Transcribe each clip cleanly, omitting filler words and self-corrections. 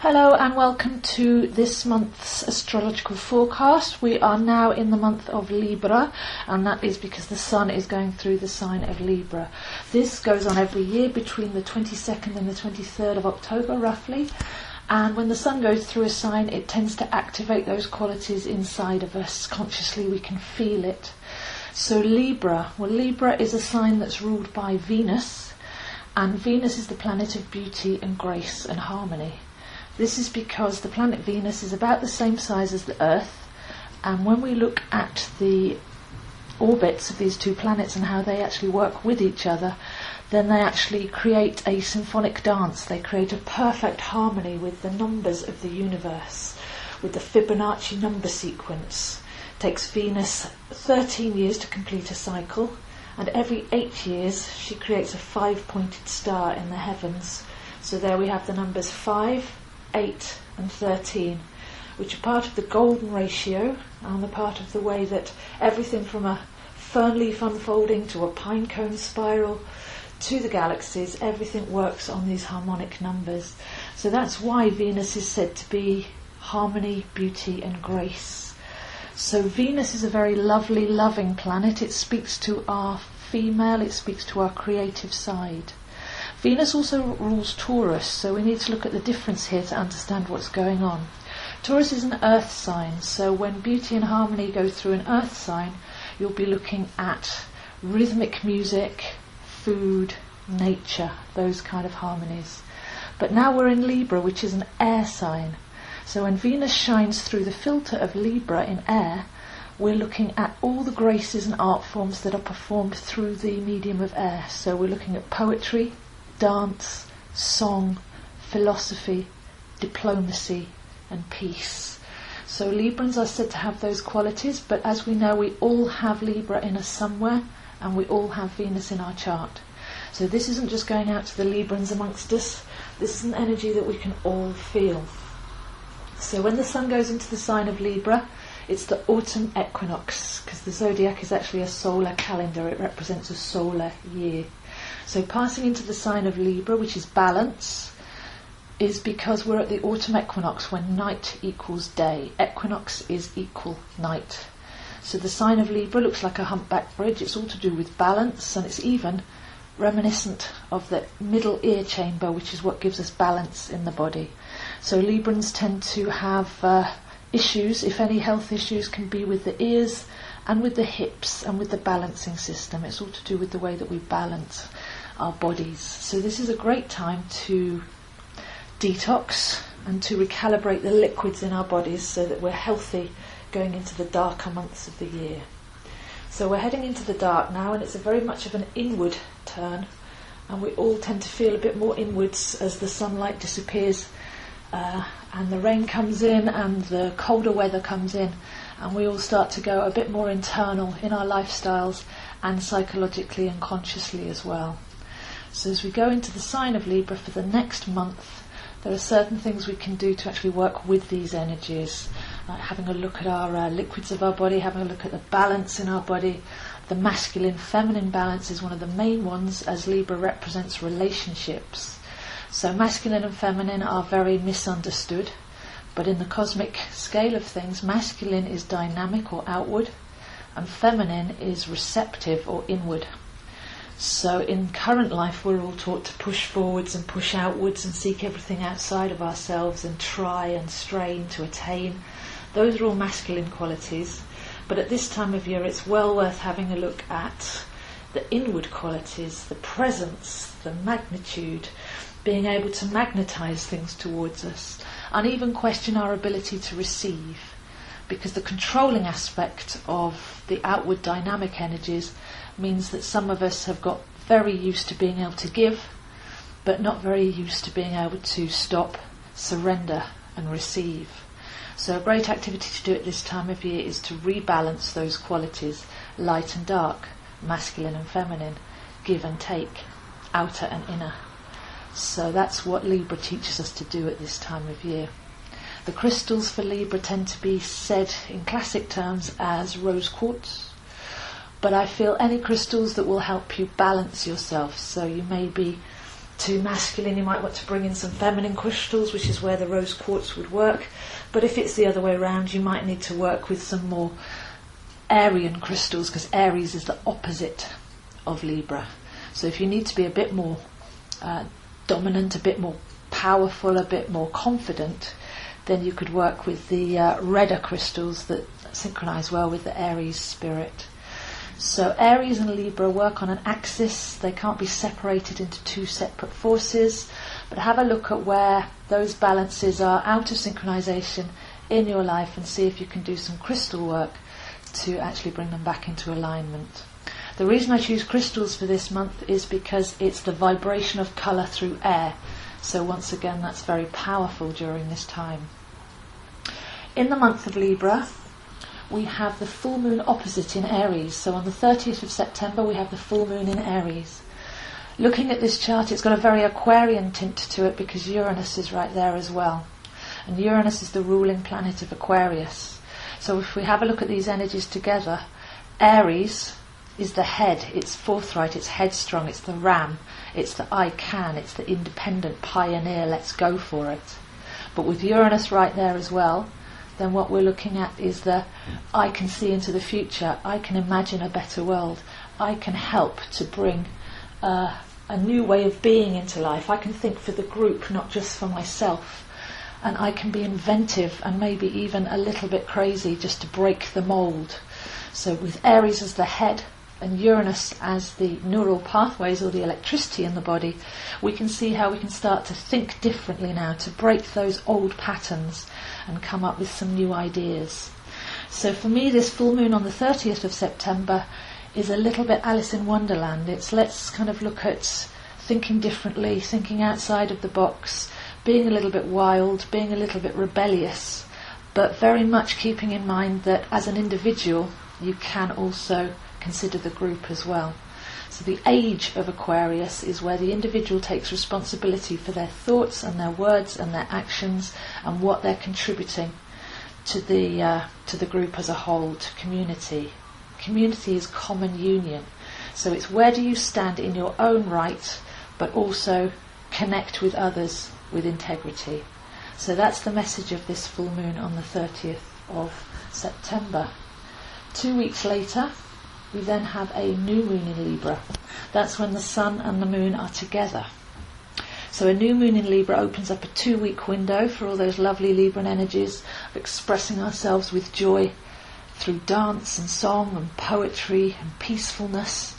Hello and welcome to this month's astrological forecast. We are now in the month of Libra, and that is because the Sun is going through the sign of Libra. This goes on every year between the 22nd and the 23rd of October roughly, and when the Sun goes through a sign it tends to activate those qualities inside of us. Consciously we can feel it. So Libra is a sign that's ruled by Venus, and Venus is the planet of beauty and grace and harmony. This is because the planet Venus is about the same size as the Earth, and when we look at the orbits of these two planets and how they actually work with each other, then they actually create a symphonic dance. They create a perfect harmony with the numbers of the universe, with the Fibonacci number sequence. It takes Venus 13 years to complete a cycle, and every 8 years she creates a 5-pointed star in the heavens. So there we have the numbers 5, 8 and 13, which are part of the golden ratio and the part of the way that everything from a fern leaf unfolding to a pine cone spiral to the galaxies, everything works on these harmonic numbers. So that's why Venus is said to be harmony, beauty and grace. So Venus is a very lovely, loving planet. It speaks to our female, it speaks to our creative side. Venus also rules Taurus, so we need to look at the difference here to understand what's going on. Taurus is an earth sign, so when beauty and harmony go through an earth sign, you'll be looking at rhythmic music, food, nature, those kind of harmonies. But now we're in Libra, which is an air sign. So when Venus shines through the filter of Libra in air, we're looking at all the graces and art forms that are performed through the medium of air. So we're looking at poetry, dance, song, philosophy, diplomacy and peace. So Librans are said to have those qualities, but as we know, we all have Libra in us somewhere, and we all have Venus in our chart. So this isn't just going out to the Librans amongst us, this is an energy that we can all feel. So when the Sun goes into the sign of Libra, it's the Autumn Equinox, because the Zodiac is actually a solar calendar, it represents a solar year. So passing into the sign of Libra, which is balance, is because we're at the autumn equinox when night equals day. Equinox is equal night. So the sign of Libra looks like a humpback bridge. It's all to do with balance, and it's even reminiscent of the middle ear chamber, which is what gives us balance in the body. So Librans tend to have issues, if any health issues, can be with the ears and with the hips and with the balancing system. It's all to do with the way that we balance our bodies. So this is a great time to detox and to recalibrate the liquids in our bodies so that we're healthy going into the darker months of the year. So we're heading into the dark now, and it's a very much of an inward turn, and we all tend to feel a bit more inwards as the sunlight disappears and the rain comes in and the colder weather comes in, and we all start to go a bit more internal in our lifestyles and psychologically and consciously as well. So as we go into the sign of Libra for the next month, there are certain things we can do to actually work with these energies, like having a look at our liquids of our body, having a look at the balance in our body. The masculine-feminine balance is one of the main ones, as Libra represents relationships. So masculine and feminine are very misunderstood, but in the cosmic scale of things, masculine is dynamic or outward, and feminine is receptive or inward. So in current life we're all taught to push forwards and push outwards and seek everything outside of ourselves and try and strain to attain. Those are all masculine qualities, but at this time of year it's well worth having a look at the inward qualities, the presence, the magnitude, being able to magnetize things towards us and even question our ability to receive, because the controlling aspect of the outward dynamic energies means that some of us have got very used to being able to give, but not very used to being able to stop, surrender and receive. So a great activity to do at this time of year is to rebalance those qualities, light and dark, masculine and feminine, give and take, outer and inner. So that's what Libra teaches us to do at this time of year. The crystals for Libra tend to be said in classic terms as rose quartz, but I feel any crystals that will help you balance yourself. So you may be too masculine, you might want to bring in some feminine crystals, which is where the rose quartz would work. But if it's the other way around, you might need to work with some more Aryan crystals, because Aries is the opposite of Libra. So if you need to be a bit more dominant, a bit more powerful, a bit more confident, then you could work with the redder crystals that synchronize well with the Aries spirit. So Aries and Libra work on an axis. They can't be separated into two separate forces, but have a look at where those balances are out of synchronization in your life and see if you can do some crystal work to actually bring them back into alignment. The reason I choose crystals for this month is because it's the vibration of colour through air. So once again, that's very powerful during this time. In the month of Libra, we have the full moon opposite in Aries. So on the 30th of September, we have the full moon in Aries. Looking at this chart, it's got a very Aquarian tint to it because Uranus is right there as well. And Uranus is the ruling planet of Aquarius. So if we have a look at these energies together, Aries is the head, it's forthright, it's headstrong, it's the ram, it's the I can, it's the independent pioneer, let's go for it. But with Uranus right there as well, then what we're looking at is the I can see into the future, I can imagine a better world, I can help to bring a new way of being into life, I can think for the group, not just for myself, and I can be inventive and maybe even a little bit crazy just to break the mould. So with Aries as the head and Uranus as the neural pathways or the electricity in the body, we can see how we can start to think differently now, to break those old patterns and come up with some new ideas. So for me, this full moon on the 30th of September is a little bit Alice in Wonderland. It's let's kind of look at thinking differently, thinking outside of the box, being a little bit wild, being a little bit rebellious, but very much keeping in mind that as an individual, you can also consider the group as well. So the age of Aquarius is where the individual takes responsibility for their thoughts and their words and their actions and what they're contributing to the group as a whole, to community. Community is common union. So it's where do you stand in your own right, but also connect with others with integrity. So that's the message of this full moon on the 30th of September. 2 weeks later, we then have a new moon in Libra. That's when the sun and the moon are together. So a new moon in Libra opens up a 2-week window for all those lovely Libran energies of expressing ourselves with joy through dance and song and poetry and peacefulness.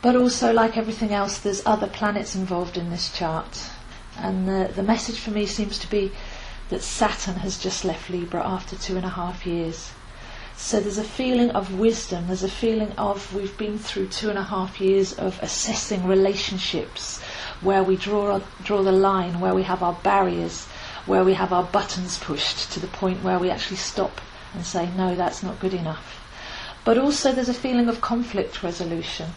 But also, like everything else, there's other planets involved in this chart. And the message for me seems to be that Saturn has just left Libra after 2.5 years. So there's a feeling of wisdom, there's a feeling of we've been through 2.5 years of assessing relationships, where we draw the line, where we have our barriers, where we have our buttons pushed to the point where we actually stop and say, no, that's not good enough. But also there's a feeling of conflict resolution,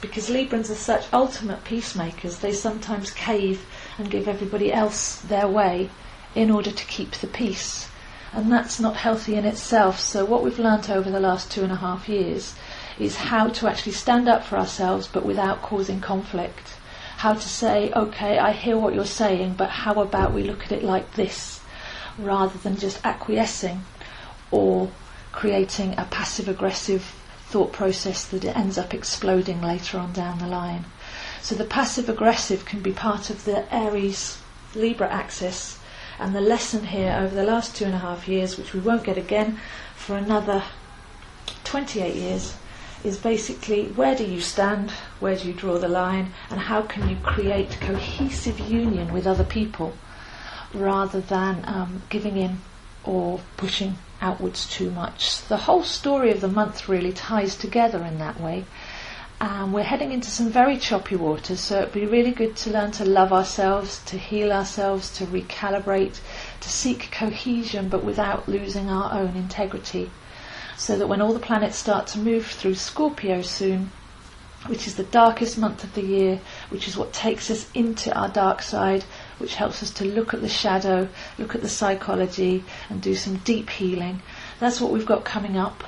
because Librans are such ultimate peacemakers, they sometimes cave and give everybody else their way in order to keep the peace. And that's not healthy in itself. So what we've learnt over the last 2.5 years is how to actually stand up for ourselves but without causing conflict. How to say, okay, I hear what you're saying, but how about we look at it like this, rather than just acquiescing or creating a passive-aggressive thought process that it ends up exploding later on down the line. So the passive-aggressive can be part of the Aries-Libra axis. And the lesson here over the last 2.5 years, which we won't get again for another 28 years, is basically where do you stand, where do you draw the line, and how can you create cohesive union with other people rather than giving in or pushing outwards too much. The whole story of the month really ties together in that way. We're heading into some very choppy waters, so it'd be really good to learn to love ourselves, to heal ourselves, to recalibrate, to seek cohesion but without losing our own integrity, so that when all the planets start to move through Scorpio soon, which is the darkest month of the year, which is what takes us into our dark side, which helps us to look at the shadow, look at the psychology and do some deep healing. That's what we've got coming up.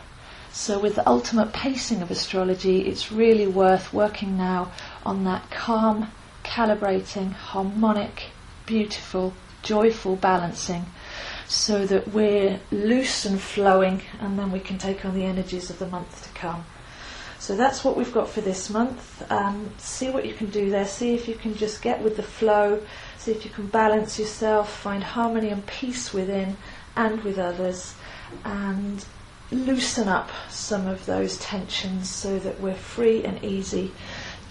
So with the ultimate pacing of astrology, it's really worth working now on that calm, calibrating, harmonic, beautiful, joyful balancing, so that we're loose and flowing, and then we can take on the energies of the month to come. So that's what we've got for this month. See what you can do there. See if you can just get with the flow. See if you can balance yourself, find harmony and peace within and with others, and loosen up some of those tensions so that we're free and easy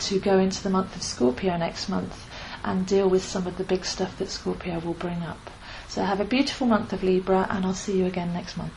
to go into the month of Scorpio next month and deal with some of the big stuff that Scorpio will bring up. So have a beautiful month of Libra, and I'll see you again next month.